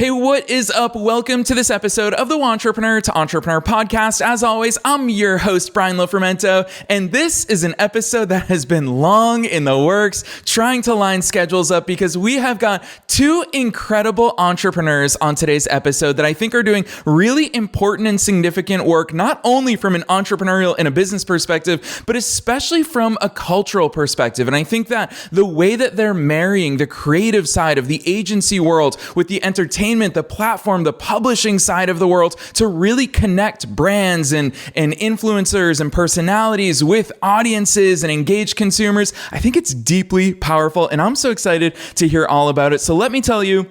Hey, what is up? Welcome to this episode of the Entrepreneur to Entrepreneur podcast. As always, I'm your host, Brian Lofermento, and this is an episode that has been long in the works, trying to line schedules up because we have got two incredible entrepreneurs on today's episode that I think are doing really important and significant work, not only from an entrepreneurial and a business perspective, but especially from a cultural perspective. And I think that the way that they're marrying the creative side of the agency world with the entertainment, the platform, the publishing side of the world to really connect brands and influencers and personalities with audiences and engage consumers. I think it's deeply powerful, and I'm so excited to hear all about it. So let me tell you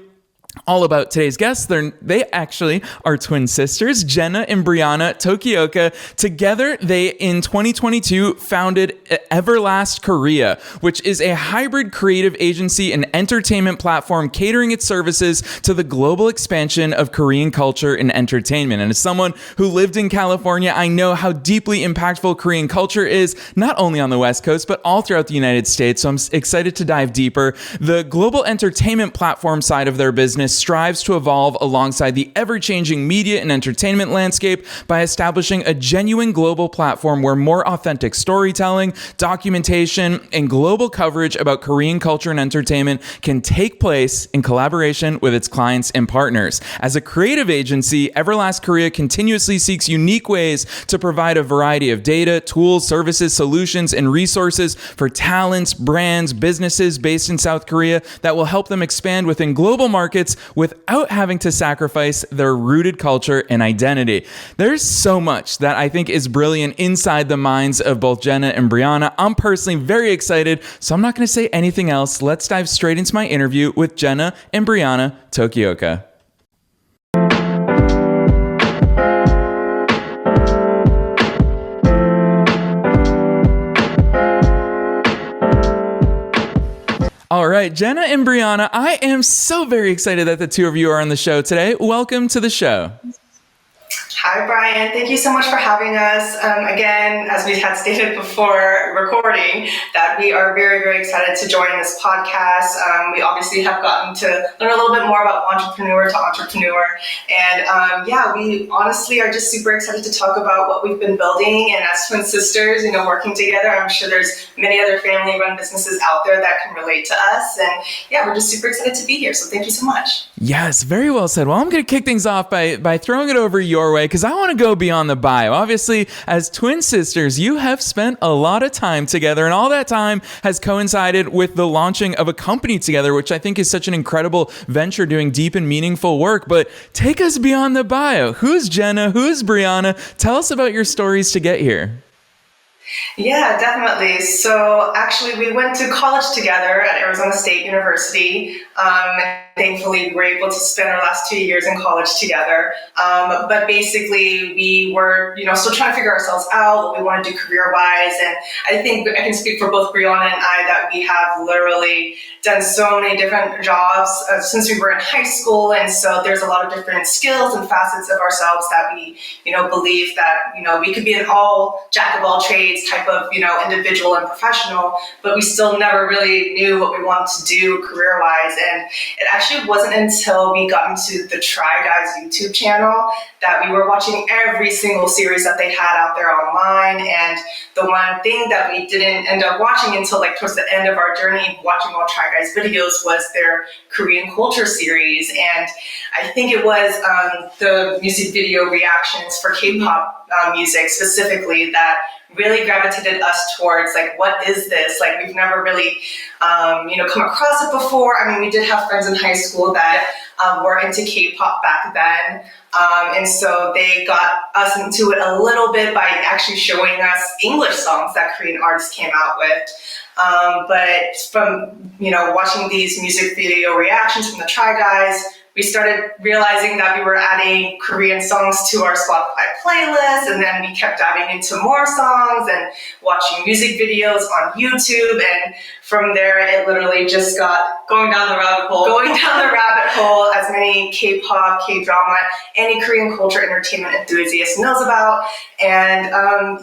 all about today's guests. They actually are twin sisters, Jenna and Brianna Tokioka. Together, they in 2022 founded EVERLAST KOREA, which is a hybrid creative agency and entertainment platform catering its services to the global expansion of Korean culture and entertainment. And as someone who lived in California, I know how deeply impactful Korean culture is, not only on the West Coast, but all throughout the United States. So I'm excited to dive deeper. The global entertainment platform side of their business strives to evolve alongside the ever-changing media and entertainment landscape by establishing a genuine global platform where more authentic storytelling, documentation, and global coverage about Korean culture and entertainment can take place in collaboration with its clients and partners. As a creative agency, EVERLAST KOREA continuously seeks unique ways to provide a variety of data, tools, services, solutions, and resources for talents, brands, businesses based in South Korea that will help them expand within global markets without having to sacrifice their rooted culture and identity. There's so much that I think is brilliant inside the minds of both Jenna and Brianna. I'm personally very excited, so I'm not going to say anything else. Let's dive straight into my interview with Jenna and Brianna Tokioka. All right, Jenna and Brianna, I am so very excited that the two of you are on the show today. Welcome to the show. Hi, Brian. Thank you so much for having us. Again, as we had stated before recording, that we are very, very excited to join this podcast. We obviously have gotten to learn a little bit more about entrepreneur to entrepreneur. And we honestly are just super excited to talk about what we've been building. And as twin sisters, working together, I'm sure there's many other family-run businesses out there that can relate to us. And yeah, we're just super excited to be here. So thank you so much. Yes, very well said. Well, I'm going to kick things off by throwing it over your way, because I want to go beyond the bio. Obviously, as twin sisters, you have spent a lot of time together, and all that time has coincided with the launching of a company together, which I think is such an incredible venture doing deep and meaningful work. But take us beyond the bio. Who's Jenna? Who's Brianna? Tell us about your stories to get here. Yeah, definitely. So actually, we went to college together at Arizona State University. Thankfully, we were able to spend our last 2 years in college together. But basically, we were, still trying to figure ourselves out, what we want to do career-wise. And I think I can speak for both Brianna and I that we have literally done so many different jobs since we were in high school. And so there's a lot of different skills and facets of ourselves that we, believe that, we could be an all jack of all trades type of, individual and professional, but we still never really knew what we wanted to do career-wise. And it actually wasn't until we got into the Try Guys YouTube channel that we were watching every single series that they had out there online. And the one thing that we didn't end up watching until towards the end of our journey watching all Try Guys videos was their Korean culture series. And I think it was the music video reactions for K-pop music specifically that really gravitated us towards what is this? We've never really, come across it before. I mean, we did have friends in high school that were into K-pop back then. And so they got us into it a little bit by actually showing us English songs that Korean artists came out with. But from, watching these music video reactions from the Try Guys, we started realizing that we were adding Korean songs to our Spotify playlist, and then we kept diving into more songs and watching music videos on YouTube. And from there, it literally just got going down the rabbit hole, as many K-pop, K-drama, any Korean culture entertainment enthusiast knows about. And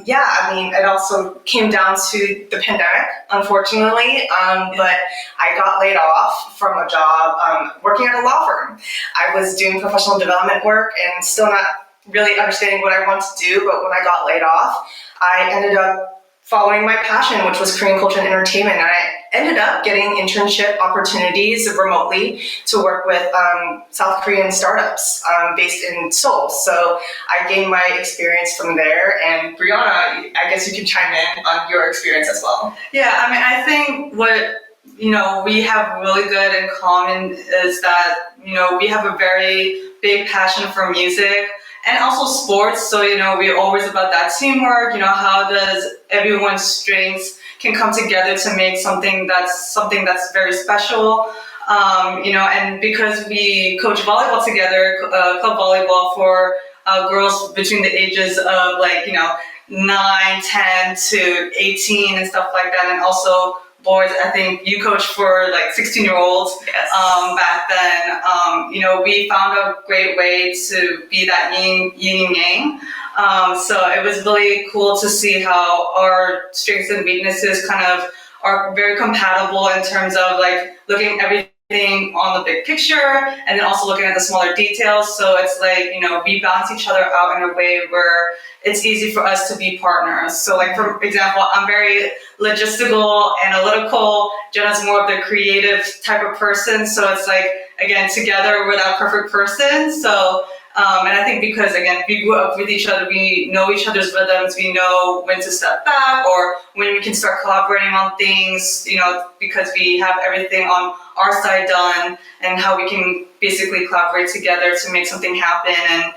it also came down to the pandemic, unfortunately. But I got laid off from a job working at a law firm. I was doing professional development work and still not really understanding what I wanted to do, but when I got laid off, I ended up following my passion, which was Korean culture and entertainment. And I ended up getting internship opportunities remotely to work with South Korean startups based in Seoul. So I gained my experience from there. And Brianna, I guess you can chime in on your experience as well. Yeah, I mean, I think what we have really good in common is that we have a very big passion for music. And also sports, so we're always about that teamwork. How does everyone's strengths can come together to make something that's very special. And because we coach volleyball together, club volleyball for girls between the ages of 9, 10 to 18 and stuff like that, and also boys. I think you coached for 16-year-olds. Yes. Back then. We found a great way to be that yin and yang. So it was really cool to see how our strengths and weaknesses kind of are very compatible in terms of looking at everything on the big picture and then also looking at the smaller details. So it's we balance each other out in a way where it's easy for us to be partners. So for example, I'm very logistical, analytical. Jenna's more of the creative type of person. So it's again, together we're that perfect person. So, and I think because again, we grew up with each other, we know each other's rhythms, we know when to step back or when we can start collaborating on things, because we have everything on our side done and how we can basically collaborate together to make something happen. And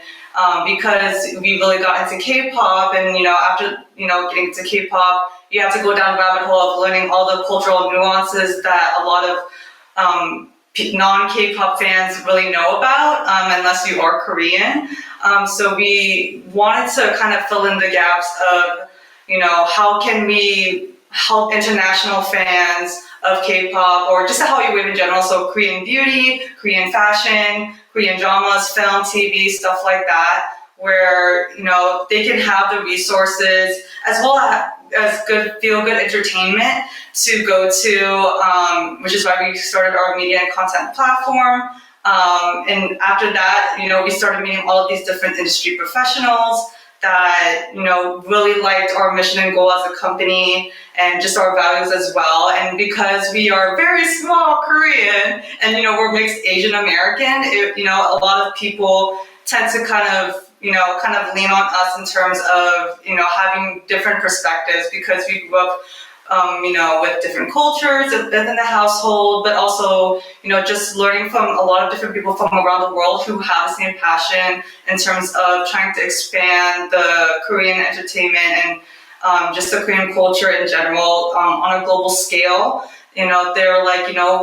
because we really got into K-pop and, after, getting into K-pop, you have to go down the rabbit hole of learning all the cultural nuances that a lot of non-K-pop fans really know about, unless you are Korean. So we wanted to kind of fill in the gaps of, how can we help international fans of K-pop or just Hallyu in general, so Korean beauty, Korean fashion, Korean dramas, film, TV, stuff like that, where they can have the resources as well as feel-good entertainment to go to, which is why we started our media and content platform. And after that, we started meeting all of these different industry professionals that, really liked our mission and goal as a company and just our values as well. And because we are very small Korean and, we're mixed Asian American, a lot of people tend to kind of lean on us in terms of, having different perspectives because we grew up, with different cultures within the household, but also, just learning from a lot of different people from around the world who have the same passion in terms of trying to expand the Korean entertainment and just the Korean culture in general on a global scale. They're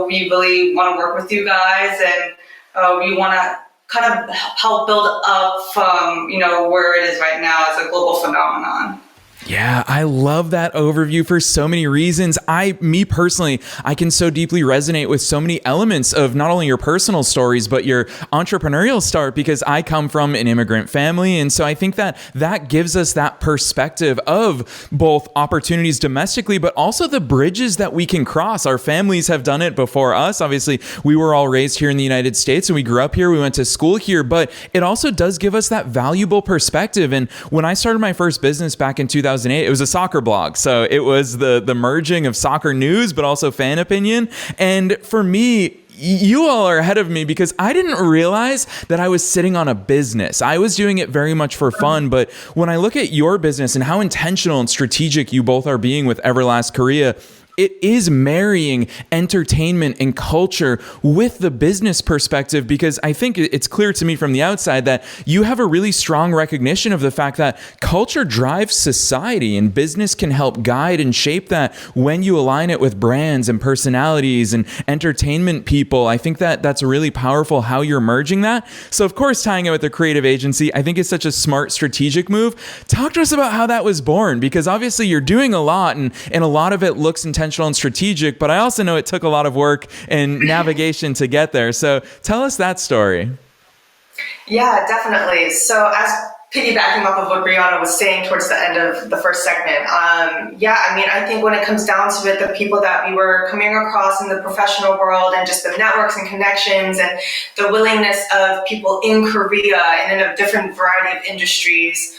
we really want to work with you guys and we want to kind of help build up from, where it is right now as a global phenomenon. Yeah, I love that overview for so many reasons. Me personally, I can so deeply resonate with so many elements of not only your personal stories, but your entrepreneurial start, because I come from an immigrant family. And so I think that gives us that perspective of both opportunities domestically, but also the bridges that we can cross. Our families have done it before us. Obviously, we were all raised here in the United States and we grew up here. We went to school here, but it also does give us that valuable perspective. And when I started my first business back in 2008, it was a soccer blog. So it was the merging of soccer news, but also fan opinion. And for me, you all are ahead of me because I didn't realize that I was sitting on a business. I was doing it very much for fun. But when I look at your business and how intentional and strategic you both are being with EVERLAST KOREA, it is marrying entertainment and culture with the business perspective, because I think it's clear to me from the outside that you have a really strong recognition of the fact that culture drives society and business can help guide and shape that when you align it with brands and personalities and entertainment people. I think that that's really powerful how you're merging that. So of course, tying it with the creative agency, I think is such a smart strategic move. Talk to us about how that was born, because obviously you're doing a lot and a lot of it looks intentional and strategic, but I also know it took a lot of work and navigation to get there. So tell us that story. Yeah, definitely. So as piggybacking off of what Brianna was saying towards the end of the first segment, I think when it comes down to it, the people that we were coming across in the professional world and just the networks and connections and the willingness of people in Korea and in a different variety of industries,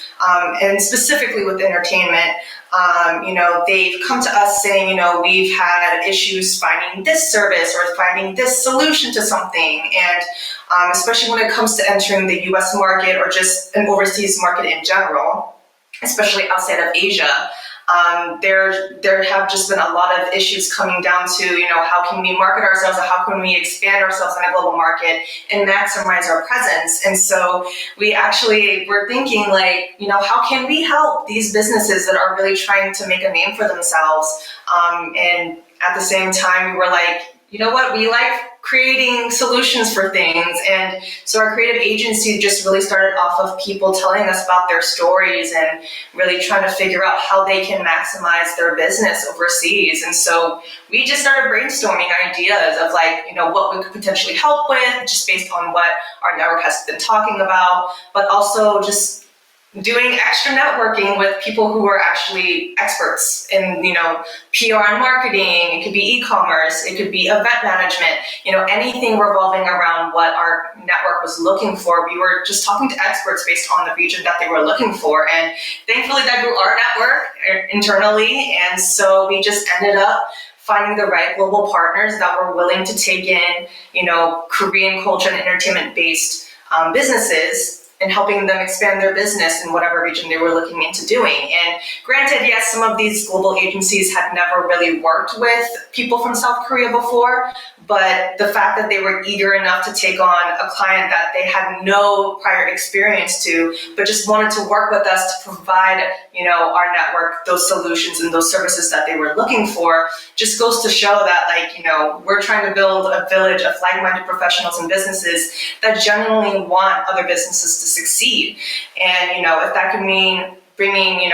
and specifically with entertainment, they've come to us saying, we've had issues finding this service or finding this solution to something. And especially when it comes to entering the US market or just an overseas market in general, especially outside of Asia, there have just been a lot of issues coming down to, how can we market ourselves and how can we expand ourselves in a global market and maximize our presence. And so we actually were thinking how can we help these businesses that are really trying to make a name for themselves? And at the same time, we were like, you know what, we like creating solutions for things. And so our creative agency just really started off of people telling us about their stories and really trying to figure out how they can maximize their business overseas. And so we just started brainstorming ideas of what we could potentially help with, just based on what our network has been talking about, but also just doing extra networking with people who are actually experts in, PR and marketing. It could be e-commerce, it could be event management, anything revolving around what our network was looking for. We were just talking to experts based on the region that they were looking for. And thankfully that grew our network internally. And so we just ended up finding the right global partners that were willing to take in, Korean culture and entertainment based businesses, and helping them expand their business in whatever region they were looking into doing. And granted, yes, some of these global agencies had never really worked with people from South Korea before, but the fact that they were eager enough to take on a client that they had no prior experience to, but just wanted to work with us to provide, our network those solutions and those services that they were looking for, just goes to show that, we're trying to build a village of like-minded professionals and businesses that genuinely want other businesses to succeed. And, if that could mean bringing,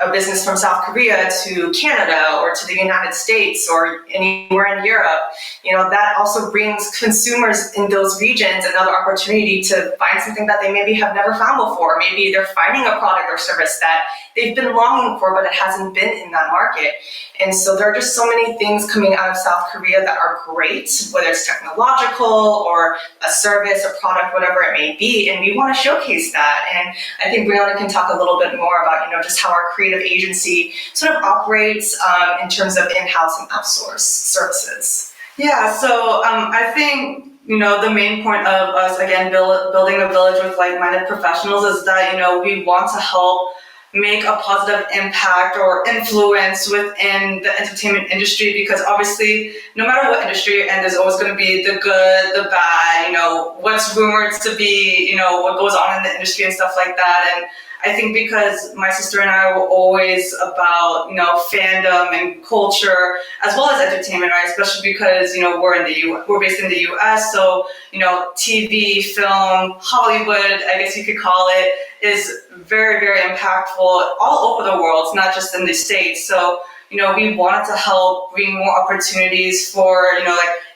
a business from South Korea to Canada or to the United States or anywhere in Europe, that also brings consumers in those regions another opportunity to find something that they maybe have never found before. Maybe they're finding a product or service that they've been longing for, but it hasn't been in that market. And so there are just so many things coming out of South Korea that are great, whether it's technological or a service, a product, whatever it may be. And we want to showcase that. And I think Brianna can talk a little bit more about, just how our creative agency sort of operates in terms of in-house and outsourced services. Yeah, so I think, the main point of us, again, building a village with like-minded professionals is that, we want to help make a positive impact or influence within the entertainment industry, because obviously no matter what industry you're in, there's always going to be the good, the bad, what's rumored to be, what goes on in the industry and stuff like that. And I think because my sister and I were always about, fandom and culture as well as entertainment, right? Especially because, we're based in the US. So, TV, film, Hollywood, I guess you could call it, is very, very impactful all over the world. It's not just in the States. So, we wanted to help bring more opportunities for,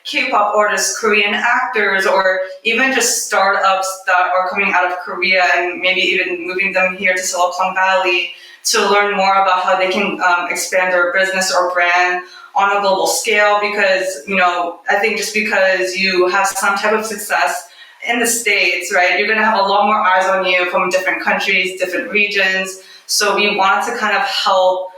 K-pop artists, Korean actors, or even just startups that are coming out of Korea and maybe even moving them here to Silicon Valley to learn more about how they can expand their business or brand on a global scale. Because, I think just because you have some type of success in the States, right, you're going to have a lot more eyes on you from different countries, different regions. So we wanted to kind of help,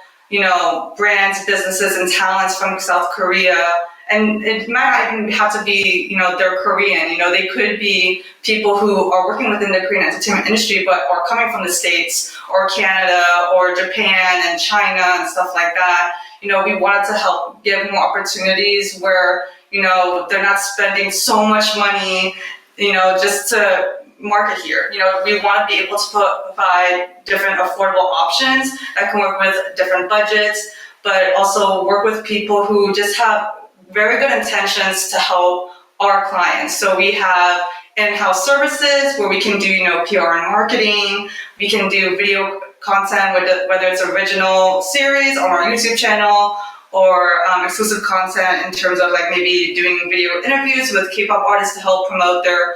brands, businesses, and talents from South Korea. And it might not even have to be, they're Korean. They could be people who are working within the Korean entertainment industry, but are coming from the States or Canada or Japan and China and stuff like that. We wanted to help give more opportunities where, they're not spending so much money, just to market here. We want to be able to provide different affordable options that can work with different budgets, but also work with people who just have very good intentions to help our clients. So we have in-house services where we can do, PR and marketing. We can do video content, whether it's original series on our YouTube channel, or exclusive content in terms of like maybe doing video interviews with K-pop artists to help promote their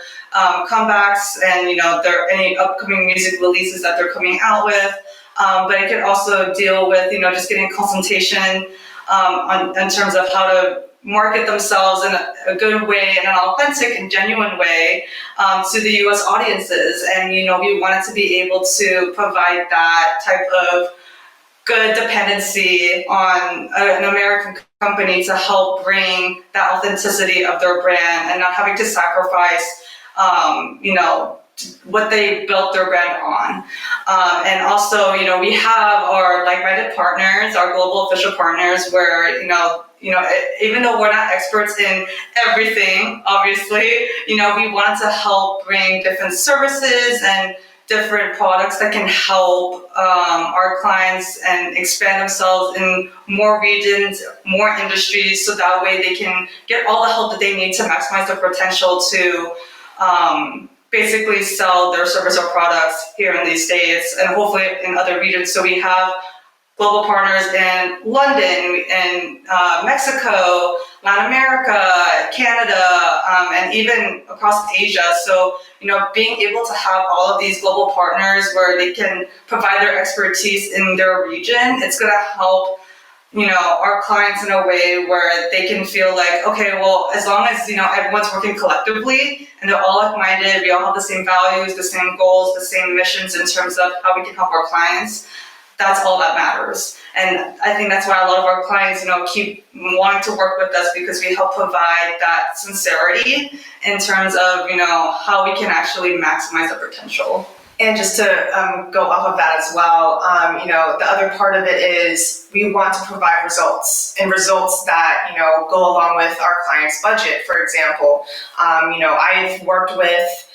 comebacks and, you know, their any upcoming music releases that they're coming out with. But it could also deal with, you know, just getting consultation in terms of how to market themselves in a good way, in an authentic and genuine way to the U.S. audiences. And, you know, we wanted to be able to provide that type of good dependency on an American company to help bring that authenticity of their brand and not having to sacrifice, you know, what they built their brand on. And also, you know, we have our like-minded partners, our global official partners, where, you know, even though we're not experts in everything, obviously, you know, we wanted to help bring different services and different products that can help our clients and expand themselves in more regions, more industries, so that way they can get all the help that they need to maximize their potential to basically sell their service or products here in the States and hopefully in other regions. So we have global partners in London, in Mexico, Latin America, Canada, and even across Asia. So, you know, being able to have all of these global partners where they can provide their expertise in their region, it's going to help, you know, our clients in a way where they can feel like, okay, well, as long as, you know, everyone's working collectively and they're all like-minded, we all have the same values, the same goals, the same missions in terms of how we can help our clients, that's all that matters. And I think that's why a lot of our clients, you know, keep wanting to work with us, because we help provide that sincerity in terms of, you know, how we can actually maximize the potential. And just to go off of that as well, you know, the other part of it is we want to provide results, and results that, you know, go along with our client's budget. For example, you know, I've worked with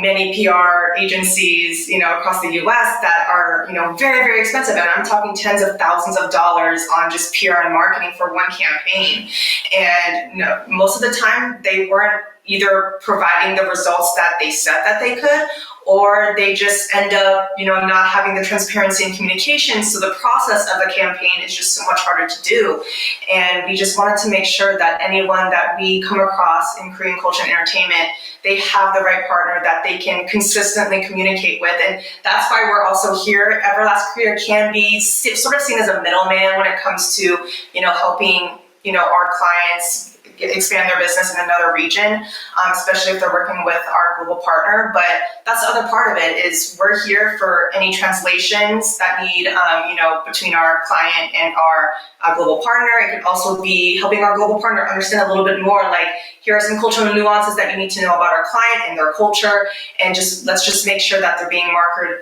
many PR agencies, you know, across the U.S. that are, you know, very, very expensive. And I'm talking tens of thousands of dollars on just PR and marketing for one campaign. And, you know, most of the time they weren't either providing the results that they said that they could, or they just end up, you know, not having the transparency and communication. So the process of the campaign is just so much harder to do. And we just wanted to make sure that anyone that we come across in Korean culture and entertainment, they have the right partner that they can consistently communicate with. And that's why we're also here. EVERLAST KOREA can be sort of seen as a middleman when it comes to, you know, helping, you know, our clients expand their business in another region, especially if they're working with our global partner. But that's the other part of it, is we're here for any translations that need, you know, between our client and our global partner. It could also be helping our global partner understand a little bit more, like, here are some cultural nuances that you need to know about our client and their culture, and let's just make sure that they're being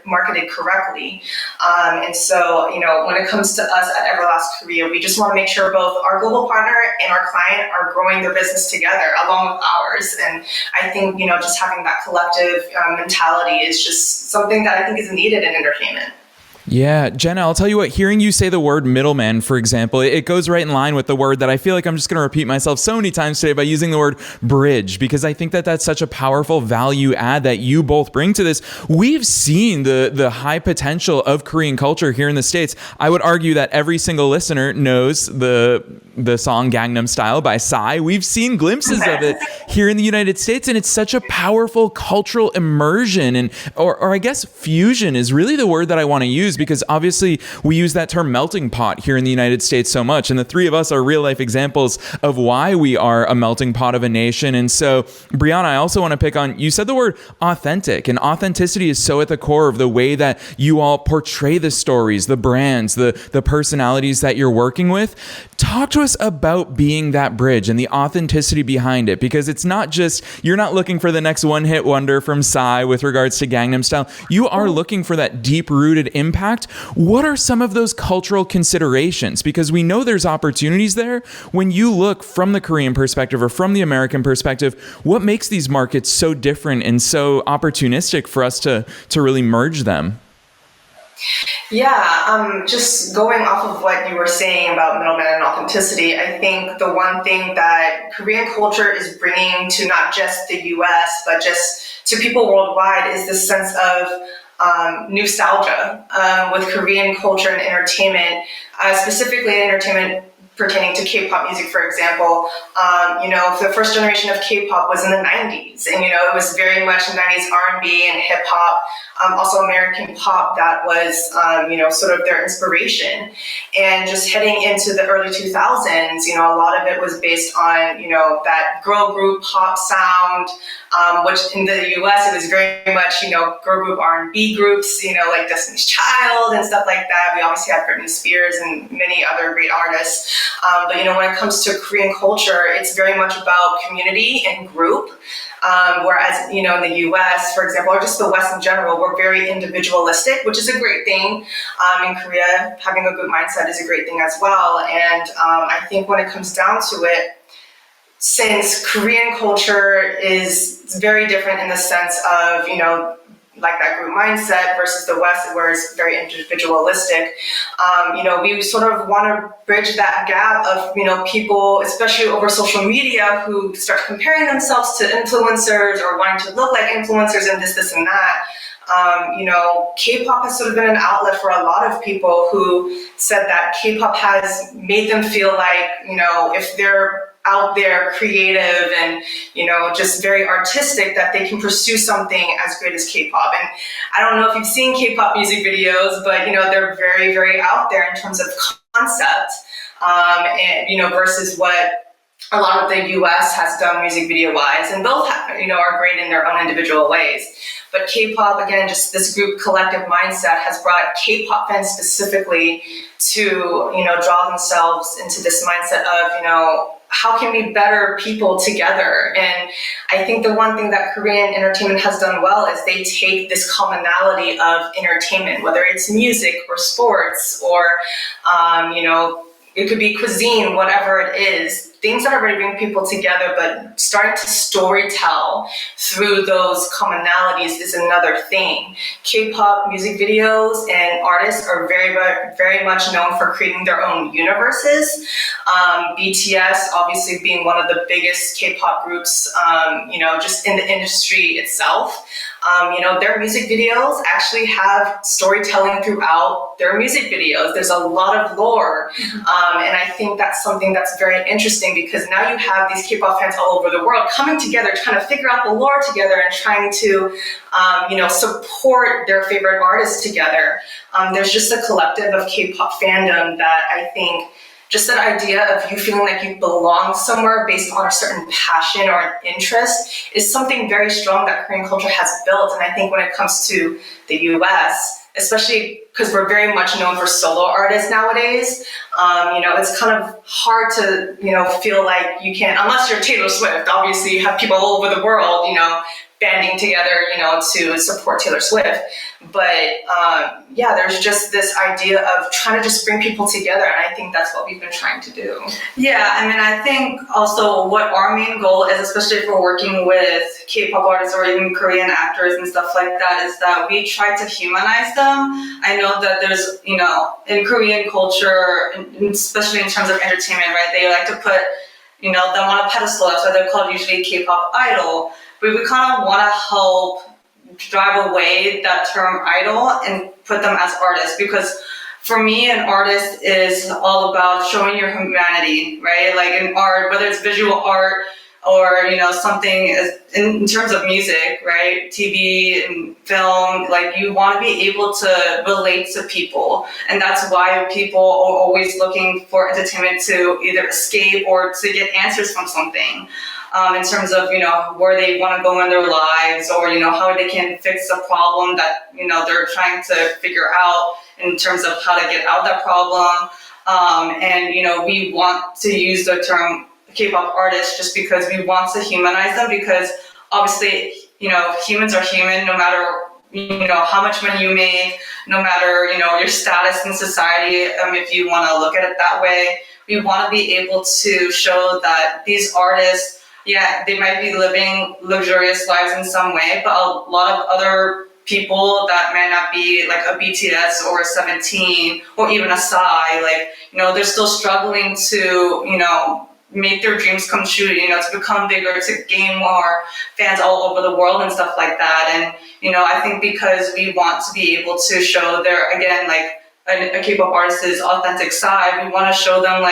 marketed correctly. And so, you know, when it comes to us at EVERLAST KOREA, we just want to make sure both our global partner and our client are growing their business together along with ours. And I think, you know, just having that collective mentality is just something that I think is needed in entertainment. Yeah, Jenna, I'll tell you what, hearing you say the word middleman, for example, it goes right in line with the word that I feel like I'm just going to repeat myself so many times today by using the word bridge, because I think that that's such a powerful value add that you both bring to this. We've seen the high potential of Korean culture here in the States. I would argue that every single listener knows the song Gangnam Style by Psy. We've seen glimpses of it here in the United States, and it's such a powerful cultural immersion, and or I guess fusion is really the word that I want to use, because obviously we use that term melting pot here in the United States so much. And the three of us are real life examples of why we are a melting pot of a nation. And so, Brianna, I also want to pick on, you said the word authentic, and authenticity is so at the core of the way that you all portray the stories, the brands, the personalities that you're working with. Talk to us about being that bridge and the authenticity behind it, because it's not just, you're not looking for the next one hit wonder from Psy with regards to Gangnam Style. You are looking for that deep rooted impact. What are some of those cultural considerations? Because we know there's opportunities there. When you look from the Korean perspective or from the American perspective, what makes these markets so different and so opportunistic for us to really merge them? Yeah, just going off of what you were saying about middleman and authenticity, I think the one thing that Korean culture is bringing to not just the US, but just to people worldwide, is this sense of nostalgia with Korean culture and entertainment, specifically entertainment pertaining to K-pop music, for example, the first generation of K-pop was in the 90s, and, it was very much 90s R&B and hip hop, also American pop that was, sort of their inspiration. And just heading into the early 2000s, a lot of it was based on, that girl group pop sound, which in the US, it was very much, girl group R&B groups, like Destiny's Child and stuff like that. We obviously have Britney Spears and many other great artists. But, when it comes to Korean culture, it's very much about community and group. Whereas, in the US, for example, or just the West in general, we're very individualistic, which is a great thing. In Korea, having a good mindset is a great thing as well. And I think when it comes down to it, since Korean culture is very different in the sense of, like that group mindset versus the West, where it's very individualistic, we sort of want to bridge that gap of, people, especially over social media, who start comparing themselves to influencers or wanting to look like influencers and this and that. K-pop has sort of been an outlet for a lot of people who said that K-pop has made them feel like, if they're out there creative and, just very artistic, that they can pursue something as great as K-pop. And I don't know if you've seen K-pop music videos, but, they're very, very out there in terms of concept, and, versus what a lot of the US has done music video wise, and both, are great in their own individual ways. But K-pop, again, just this group collective mindset has brought K-pop fans specifically to, draw themselves into this mindset of, how can we better people together? And I think the one thing that Korean entertainment has done well is they take this commonality of entertainment, whether it's music or sports or, it could be cuisine, whatever it is, things that already bring people together, but starting to storytell through those commonalities is another thing. K-pop music videos and artists are very, very much known for creating their own universes. BTS obviously being one of the biggest K-pop groups, just in the industry itself. Their music videos actually have storytelling throughout their music videos. There's a lot of lore. And I think that's something that's very interesting, because now you have these K-pop fans all over the world coming together, trying to figure out the lore together and trying to, support their favorite artists together. There's just a collective of K-pop fandom that I think just that idea of you feeling like you belong somewhere based on a certain passion or interest is something very strong that Korean culture has built. And I think when it comes to the US, especially because we're very much known for solo artists nowadays, it's kind of hard to, feel like you can, unless you're Taylor Swift, obviously you have people all over the world, banding together, to support Taylor Swift. But there's just this idea of trying to just bring people together. And I think that's what we've been trying to do. Yeah, I think also what our main goal is, especially if we're working with K-pop artists or even Korean actors and stuff like that, is that we try to humanize them. I know that there's, in Korean culture, especially in terms of entertainment, right, they like to put, them on a pedestal. That's why they're called usually K-pop idol. But we kind of want to help drive away that term idol and put them as artists, because for me, an artist is all about showing your humanity, right? Like in art, whether it's visual art or, something in terms of music, right? TV and film, like you want to be able to relate to people. And that's why people are always looking for entertainment to either escape or to get answers from something. In terms of, where they want to go in their lives, or, how they can fix a problem that, they're trying to figure out in terms of how to get out of that problem. And, we want to use the term K-pop artists just because we want to humanize them, because obviously, humans are human no matter, how much money you make, no matter, your status in society. If you want to look at it that way, we want to be able to show that these artists, yeah, they might be living luxurious lives in some way, but a lot of other people that might not be like a BTS or a 17 or even a Psy, they're still struggling to, make their dreams come true, to become bigger, to gain more fans all over the world and stuff like that. And, I think because we want to be able to show their, again, like a K-pop artist's authentic side, we want to show them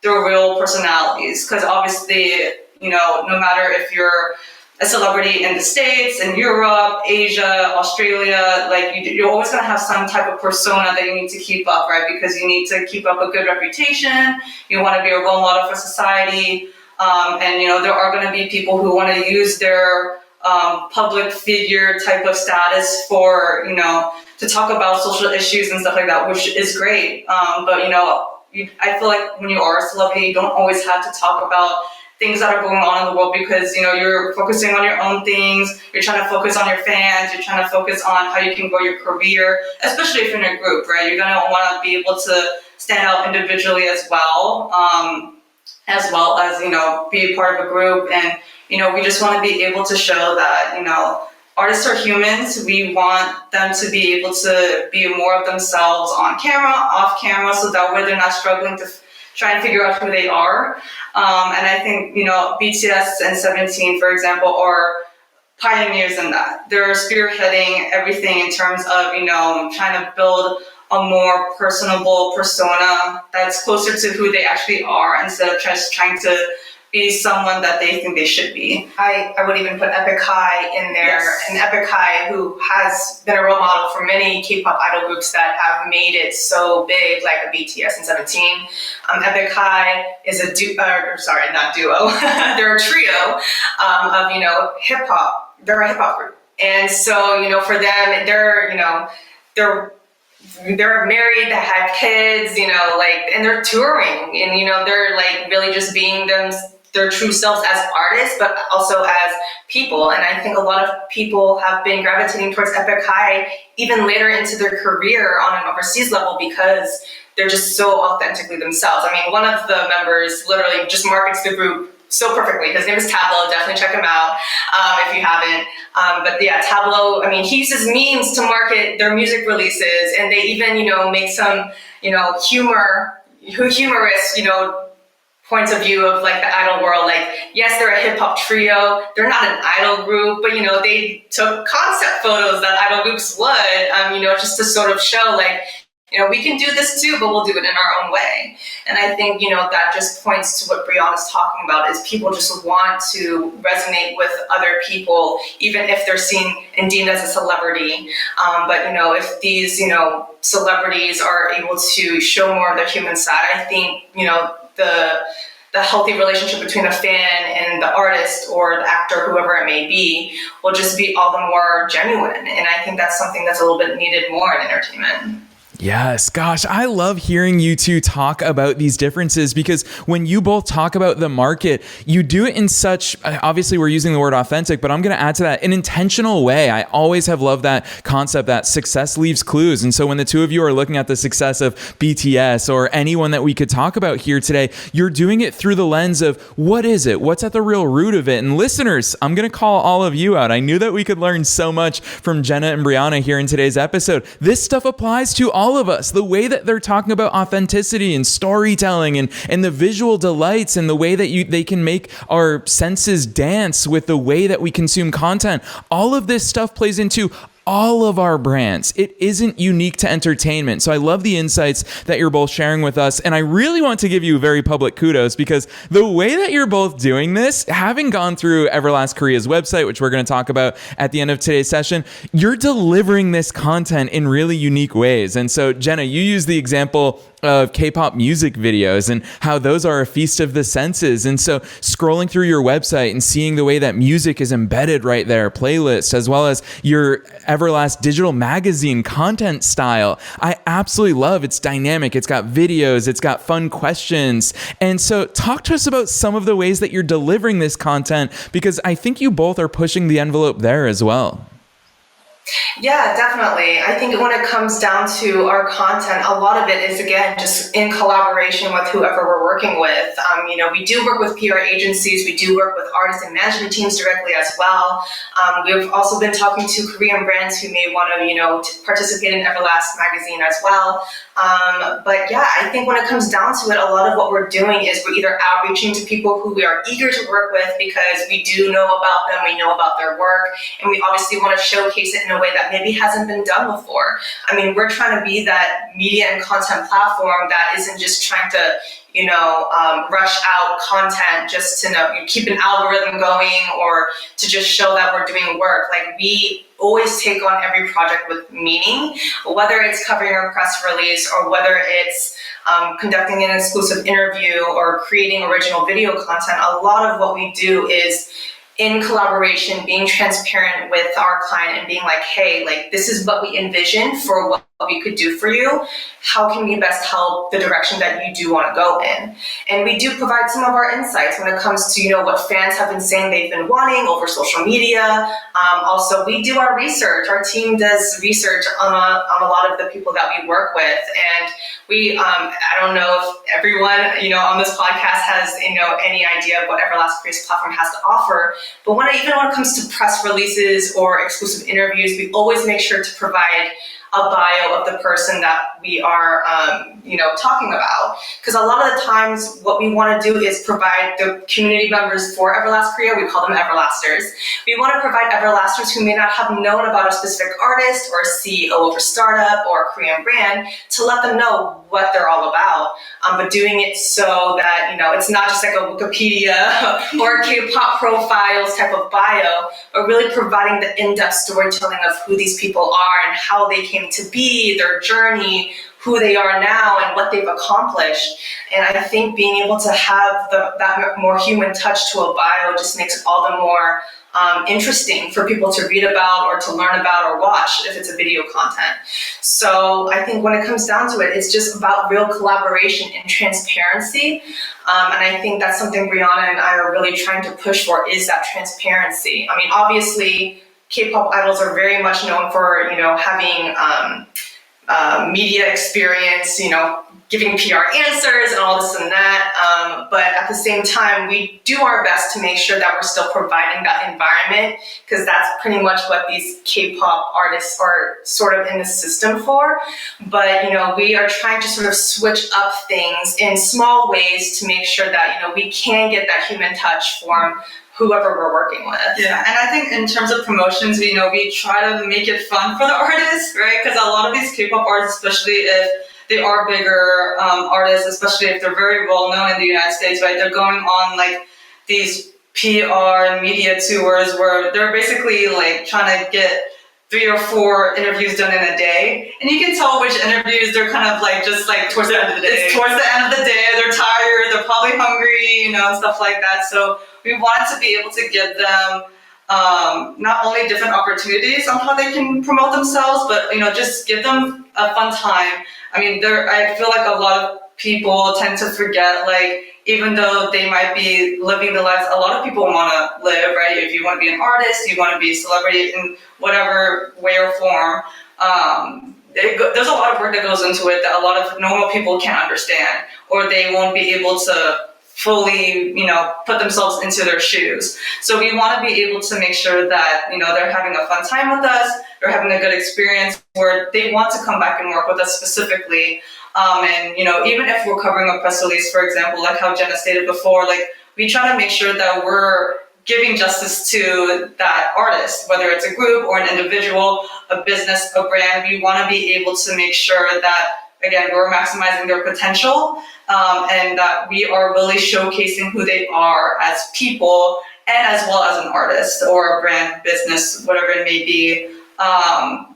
their real personalities. Because obviously, no matter if you're a celebrity in the States, in Europe, Asia, Australia, like you're always going to have some type of persona that you need to keep up, right? Because you need to keep up a good reputation. You want to be a role model for society. And there are going to be people who want to use their public figure type of status for, to talk about social issues and stuff like that, which is great. But I feel like when you are a celebrity, you don't always have to talk about things that are going on in the world, because you're focusing on your own things. You're trying to focus on your fans. You're trying to focus on how you can grow your career, especially if you're in a group, right? You're gonna want to be able to stand out individually as well as be a part of a group. And we just want to be able to show that artists are humans. We want them to be able to be more of themselves on camera, off camera, so that way they're not struggling to try and figure out who they are. And I think, BTS and 17, for example, are pioneers in that. They're spearheading everything in terms of, trying to build a more personable persona that's closer to who they actually are, instead of just trying to be someone that they think they should be. I would even put Epic High in there. Yes. And Epic High, who has been a role model for many K-pop idol groups that have made it so big, like a BTS and 17. Epic High is a not duo. They're a trio of hip hop. They're a hip hop group, and so for them, they're married, they have kids, and they're touring, and they're like really just being their true selves as artists, but also as people. And I think a lot of people have been gravitating towards Epic High even later into their career on an overseas level, because they're just so authentically themselves. I mean, one of the members literally just markets the group so perfectly. His name is Tableau. Definitely check him out if you haven't. But yeah, Tableau, I mean, he uses memes to market their music releases, and they even, make some, humorous, points of view of like the idol world. Like, yes, they're a hip hop trio. They're not an idol group, but they took concept photos that idol groups would, just to sort of show like, we can do this too, but we'll do it in our own way. And I think, that just points to what Brianna's talking about, is people just want to resonate with other people, even if they're seen and deemed as a celebrity. But, if these, celebrities are able to show more of their human side, I think, the healthy relationship between the fan and the artist or the actor, whoever it may be, will just be all the more genuine. And I think that's something that's a little bit needed more in entertainment. Yes, gosh, I love hearing you two talk about these differences, because when you both talk about the market, you do it in such, obviously we're using the word authentic, but I'm going to add to that, an intentional way. I always have loved that concept that success leaves clues. And so when the two of you are looking at the success of BTS or anyone that we could talk about here today, you're doing it through the lens of what is it? What's at the real root of it? And listeners, I'm going to call all of you out. I knew that we could learn so much from Jenna and Brianna here in today's episode. This stuff applies to all of us. The way that they're talking about authenticity and storytelling and the visual delights and the way that they can make our senses dance with the way that we consume content. All of this stuff plays into all of our brands. It isn't unique to entertainment. So I love the insights that you're both sharing with us. And I really want to give you very public kudos, because the way that you're both doing this, having gone through EVERLAST Korea's website, which we're going to talk about at the end of today's session, you're delivering this content in really unique ways. And so Jenna, you use the example of K-pop music videos and how those are a feast of the senses. And so scrolling through your website and seeing the way that music is embedded right there, playlists, as well as your EVERLAST digital magazine content style, I absolutely love. It's dynamic. It's got videos. It's got fun questions. And so talk to us about some of the ways that you're delivering this content, because I think you both are pushing the envelope there as well. Yeah, definitely. I think when it comes down to our content, a lot of it is, again, just in collaboration with whoever we're working with. We do work with PR agencies. We do work with artists and management teams directly as well. We've also been talking to Korean brands who may want to, participate in EVERLAST magazine as well. But yeah, I think when it comes down to it, a lot of what we're doing is we're either outreaching to people who we are eager to work with because we do know about them, we know about their work, and we obviously want to showcase it in a way that maybe hasn't been done before. I mean, we're trying to be that media and content platform that isn't just trying to, rush out content just to keep an algorithm going or to just show that we're doing work. Like, we always take on every project with meaning, whether it's covering a press release or whether it's conducting an exclusive interview or creating original video content. A lot of what we do is in collaboration, being transparent with our client and being like, hey, like, this is what we envision for what we could do for you. How can we best help the direction that you do want to go in? And we do provide some of our insights when it comes to, what fans have been saying they've been wanting over social media. Also, we do our research. Our team does research on a lot of the people that we work with. And we, I don't know if everyone, on this podcast has, any idea of what EVERLAST KOREA's platform has to offer. But even when it comes to press releases or exclusive interviews, we always make sure to provide a bio of the person that we are, talking about. Because a lot of the times what we want to do is provide the community members for EVERLAST KOREA, we call them Everlasters. We want to provide Everlasters who may not have known about a specific artist or CEO of a startup or a Korean brand to let them know what they're all about. But doing it so that, it's not just like a Wikipedia or K-pop profiles type of bio, but really providing the in-depth storytelling of who these people are and how they came to be, their journey, who they are now, and what they've accomplished. And I think being able to have that more human touch to a bio just makes it all the more interesting for people to read about or to learn about or watch if it's a video content. So I think when it comes down to it, it's just about real collaboration and transparency. And I think that's something Brianna and I are really trying to push for, is that transparency. I mean, obviously, K-pop idols are very much known for, having media experience, giving PR answers and all this and that. But at the same time, we do our best to make sure that we're still providing that environment, because that's pretty much what these K-pop artists are sort of in the system for. But, we are trying to sort of switch up things in small ways to make sure that, we can get that human touch from whoever we're working with. Yeah, and I think in terms of promotions, we try to make it fun for the artists, right? Because a lot of these K-pop artists, especially if they are bigger artists, especially if they're very well known in the United States, right? They're going on like these PR and media tours where they're basically like trying to get 3 or 4 interviews done in a day. And you can tell which interviews they're kind of like just like towards the end of the day. It's towards the end of the day, they're tired, they're probably hungry, and stuff like that. So we wanted to be able to give them not only different opportunities on how they can promote themselves, but just give them a fun time. I mean, I feel like a lot of people tend to forget, like, even though they might be living the lives a lot of people want to live, right? If you want to be an artist, you want to be a celebrity in whatever way or form, there's a lot of work that goes into it that a lot of normal people can't understand, or they won't be able to fully, put themselves into their shoes. So we want to be able to make sure that, they're having a fun time with us, they're having a good experience where they want to come back and work with us specifically. And, even if we're covering a press release, for example, like how Jenna stated before, like, we try to make sure that we're giving justice to that artist, whether it's a group or an individual, a business, a brand. We want to be able to make sure that, again, we're maximizing their potential, and that we are really showcasing who they are as people and as well as an artist or a brand, business, whatever it may be.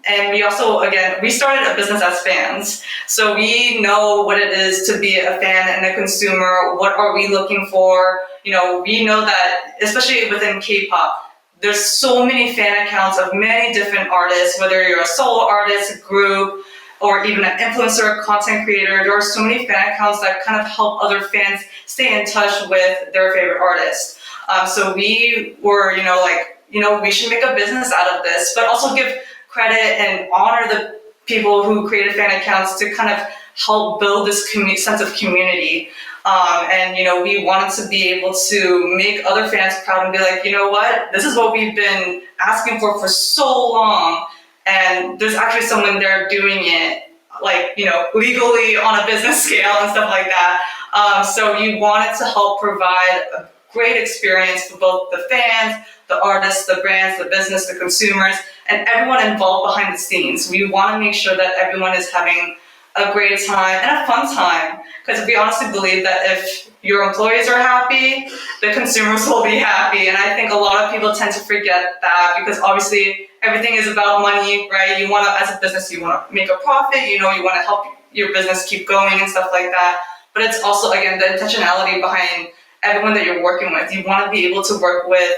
And we also, again, we started a business as fans. So we know what it is to be a fan and a consumer. What are we looking for? We know that, especially within K-pop, there's so many fan accounts of many different artists, whether you're a solo artist, a group, or even an influencer, content creator. There are so many fan accounts that kind of help other fans stay in touch with their favorite artists. So we were, we should make a business out of this, but also give credit and honor the people who created fan accounts to kind of help build this sense of community. And we wanted to be able to make other fans proud and be like, you know what, this is what we've been asking for so long. And there's actually someone there doing it, like, legally on a business scale and stuff like that. So you wanted to help provide great experience for both the fans, the artists, the brands, the business, the consumers, and everyone involved behind the scenes. We want to make sure that everyone is having a great time and a fun time, because we honestly believe that if your employees are happy, the consumers will be happy. And I think a lot of people tend to forget that, because obviously everything is about money, right? You want to, as a business, you want to make a profit, you want to help your business keep going and stuff like that. But it's also, again, the intentionality behind everyone that you're working with. You want to be able to work with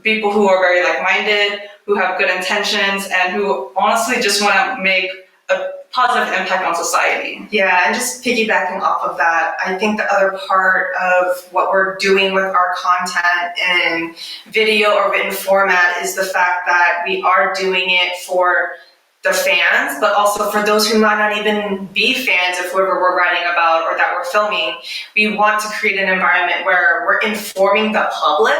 people who are very like-minded, who have good intentions, and who honestly just want to make a positive impact on society. Yeah, and just piggybacking off of that, I think the other part of what we're doing with our content in video or written format is the fact that we are doing it for the fans, but also for those who might not even be fans of whoever we're writing about or that we're filming. We want to create an environment where we're informing the public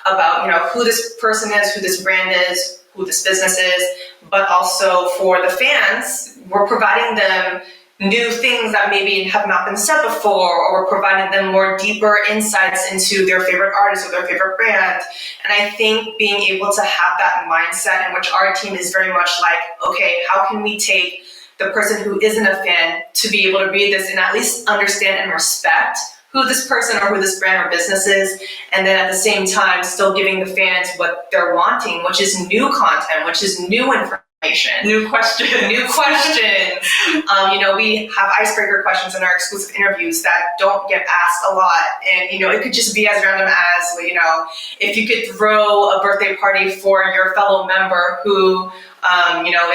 about, who this person is, who this brand is, who this business is, but also for the fans, we're providing them new things that maybe have not been said before, or we're providing them more deeper insights into their favorite artist or their favorite brand. And I think being able to have that mindset, in which our team is very much like, okay, how can we take the person who isn't a fan to be able to read this and at least understand and respect who this person or who this brand or business is, and then at the same time still giving the fans what they're wanting, which is new content, which is new information. New questions. We have icebreaker questions in our exclusive interviews that don't get asked a lot. And, it could just be as random as, if you could throw a birthday party for your fellow member who,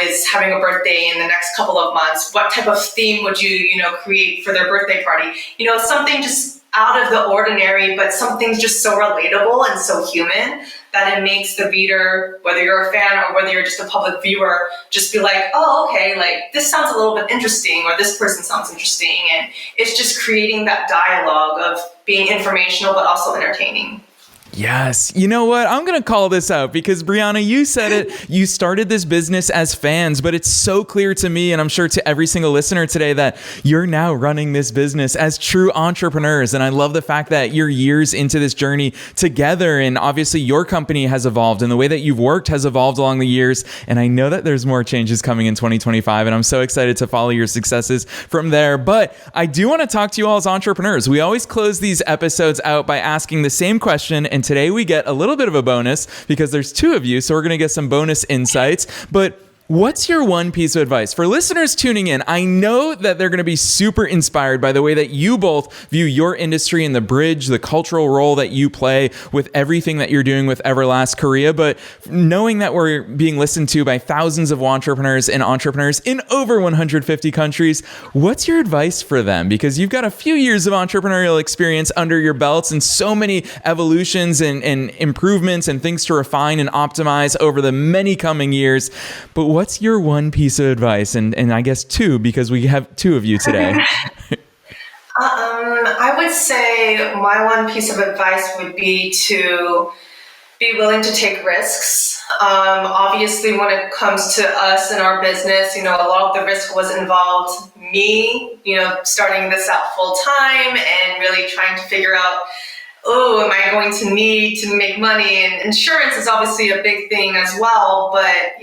is having a birthday in the next couple of months, what type of theme would you, create for their birthday party? Something just out of the ordinary, but something's just so relatable and so human that it makes the reader, whether you're a fan or whether you're just a public viewer, just be like, oh, okay, like this sounds a little bit interesting, or this person sounds interesting. And it's just creating that dialogue of being informational, but also entertaining. Yes. You know what? I'm going to call this out because Brianna, you said it. You started this business as fans, but it's so clear to me, and I'm sure to every single listener today, that you're now running this business as true entrepreneurs. And I love the fact that you're years into this journey together. And obviously your company has evolved and the way that you've worked has evolved along the years. And I know that there's more changes coming in 2025. And I'm so excited to follow your successes from there. But I do want to talk to you all as entrepreneurs. We always close these episodes out by asking the same question. And today we get a little bit of a bonus because there's two of you. So we're going to get some bonus insights. But what's your one piece of advice for listeners tuning in? I know that they're going to be super inspired by the way that you both view your industry and the bridge, the cultural role that you play with everything that you're doing with EVERLAST Korea. But knowing that we're being listened to by thousands of entrepreneurs in over 150 countries, what's your advice for them? Because you've got a few years of entrepreneurial experience under your belts and so many evolutions and improvements and things to refine and optimize over the many coming years. But what's your one piece of advice? And I guess two, because we have two of you today. I would say my one piece of advice would be to be willing to take risks. Obviously, when it comes to us and our business, a lot of the risk was involved me, starting this out full time and really trying to figure out, am I going to need to make money? And insurance is obviously a big thing as well. But,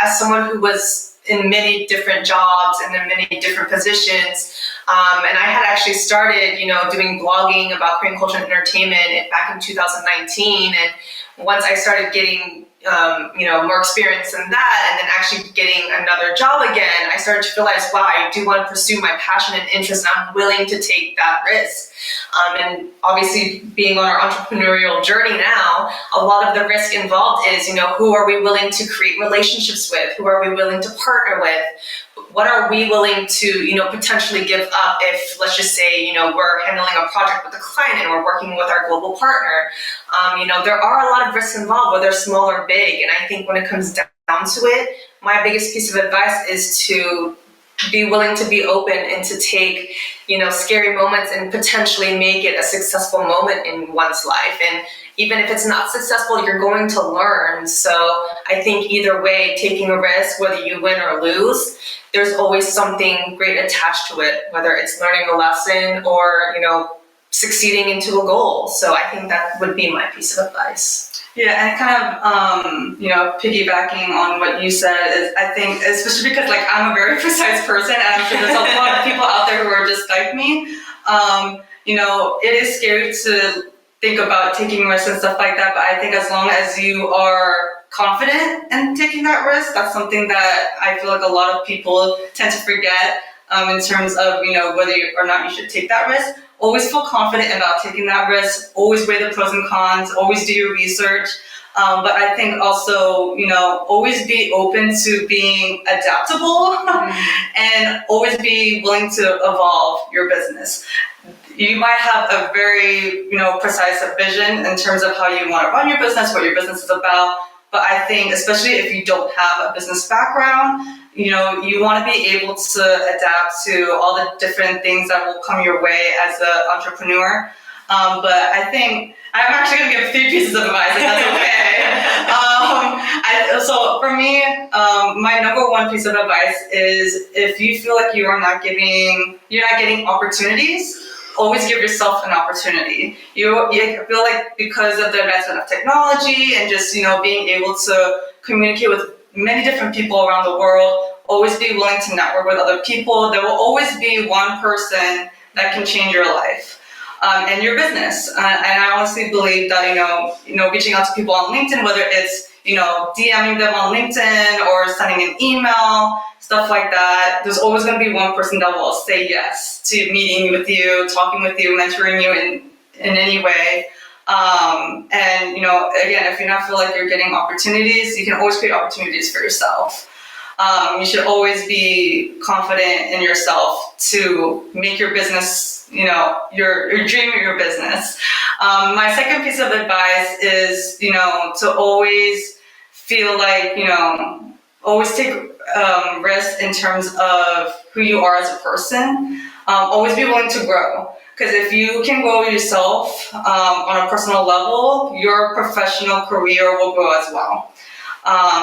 as someone who was in many different jobs and in many different positions, and I had actually started, doing blogging about Korean culture and entertainment back in 2019. And once I started getting, more experience in that, and then actually getting another job again, I started to realize, wow, I do want to pursue my passion and interest, and I'm willing to take that risk. And obviously, being on our entrepreneurial journey now, a lot of the risk involved is, who are we willing to create relationships with? Who are we willing to partner with? What are we willing to, potentially give up if, let's just say, we're handling a project with a client and we're working with our global partner? There are a lot of risks involved, whether small or big. And I think when it comes down to it, my biggest piece of advice is to be willing to be open and to take, scary moments and potentially make it a successful moment in one's life. And even if it's not successful, you're going to learn. So I think either way, taking a risk, whether you win or lose, there's always something great attached to it, whether it's learning a lesson or, succeeding into a goal. So I think that would be my piece of advice. Yeah, and kind of, piggybacking on what you said is, I think, especially because like I'm a very precise person, and I'm sure there's a lot of people out there who are just like me. It is scary to think about taking risks and stuff like that, but I think as long as you are confident in taking that risk, that's something that I feel like a lot of people tend to forget in terms of, whether or not you should take that risk. Always feel confident about taking that risk, always weigh the pros and cons, always do your research. But I think also, always be open to being adaptable and always be willing to evolve your business. You might have a very, precise vision in terms of how you want to run your business, what your business is about. But I think, especially if you don't have a business background, you want to be able to adapt to all the different things that will come your way as an entrepreneur. But I think I'm actually going to give 3 pieces of advice, if that's okay. So for me, my number 1 piece of advice is if you feel like you're not getting opportunities, always give yourself an opportunity. You feel like because of the advancement of technology and just, being able to communicate with many different people around the world, always be willing to network with other people. There will always be one person that can change your life and your business. And I honestly believe that, reaching out to people on LinkedIn, whether it's, DMing them on LinkedIn or sending an email, stuff like that, there's always going to be one person that will say yes to meeting with you, talking with you, mentoring you in any way. And, again, if you not feel like you're getting opportunities, you can always create opportunities for yourself. You should always be confident in yourself to make your business, your dream of your business. My second piece of advice is, to always feel like, always take risks in terms of who you are as a person. Always be willing to grow. Because if you can grow yourself on a personal level, your professional career will grow as well.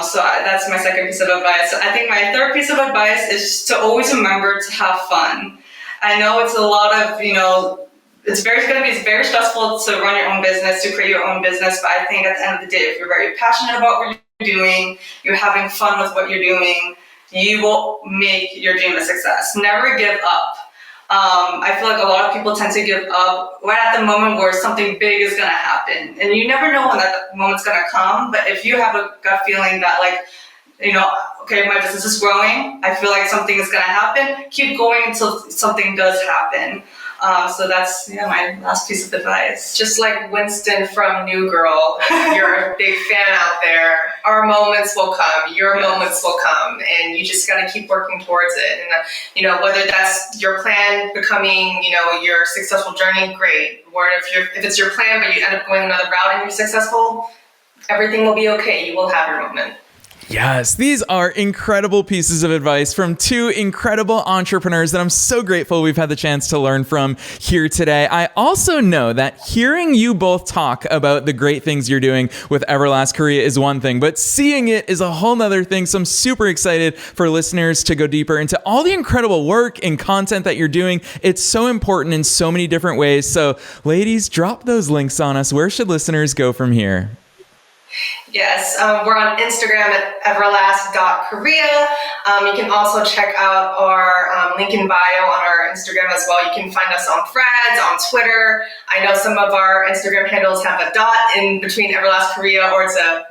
So that's my second piece of advice. I think my third piece of advice is to always remember to have fun. I know it's a lot of, it's going to be very stressful to run your own business, to create your own business. But I think at the end of the day, if you're very passionate about what you're doing, you're having fun with what you're doing, you will make your dream a success. Never give up. I feel like a lot of people tend to give up right at the moment where something big is going to happen. And you never know when that moment's going to come. But if you have a gut feeling that okay, my business is growing, I feel like something is going to happen, keep going until something does happen. So that's my last piece of advice. Just like Winston from New Girl, if you're a big fan out there, our moments will come, your moments will come, and you just got to keep working towards it. And, whether that's your plan becoming, your successful journey, great. Or if it's your plan, but you end up going another route and you're successful, everything will be okay. You will have your moment. Yes, these are incredible pieces of advice from 2 incredible entrepreneurs that I'm so grateful we've had the chance to learn from here today. I also know that hearing you both talk about the great things you're doing with EVERLAST Korea is one thing, but seeing it is a whole nother thing. So I'm super excited for listeners to go deeper into all the incredible work and content that you're doing. It's so important in so many different ways. So ladies, drop those links on us. Where should listeners go from here? Yes, we're on Instagram at everlast.korea. You can also check out our link in bio on our Instagram as well. You can find us on Threads, on Twitter. I know some of our Instagram handles have a dot in between EVERLAST Korea, or it's a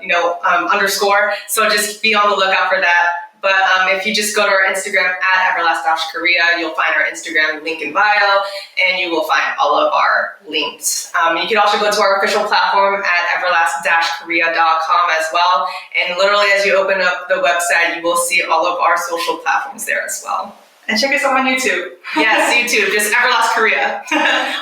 underscore. So just be on the lookout for that. But if you just go to our Instagram at everlast-korea, you'll find our Instagram link in bio, and you will find all of our links. You can also go to our official platform at everlast-korea.com as well. And literally, as you open up the website, you will see all of our social platforms there as well. And check us out on YouTube. Yes, YouTube, just EVERLAST Korea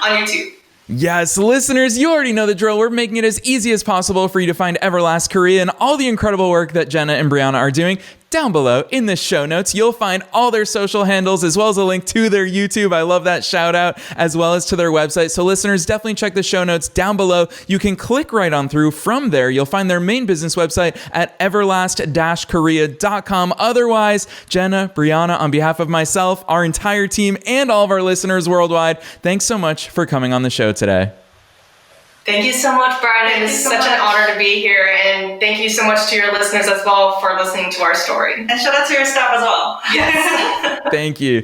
on YouTube. Yes, listeners, you already know the drill. We're making it as easy as possible for you to find EVERLAST Korea and all the incredible work that Jenna and Brianna are doing. down below in the show notes. You'll find all their social handles as well as a link to their YouTube. I love that shout out, as well as to their website. So listeners, definitely check the show notes down below. You can click right on through. From there, you'll find their main business website at everlast-korea.com. Otherwise, Jenna, Brianna, on behalf of myself, our entire team, and all of our listeners worldwide, thanks so much for coming on the show today. Thank you so much, Brian. It is such an honor to be here. And thank you so much to your listeners as well for listening to our story. And shout out to your staff as well. Yes. Thank you.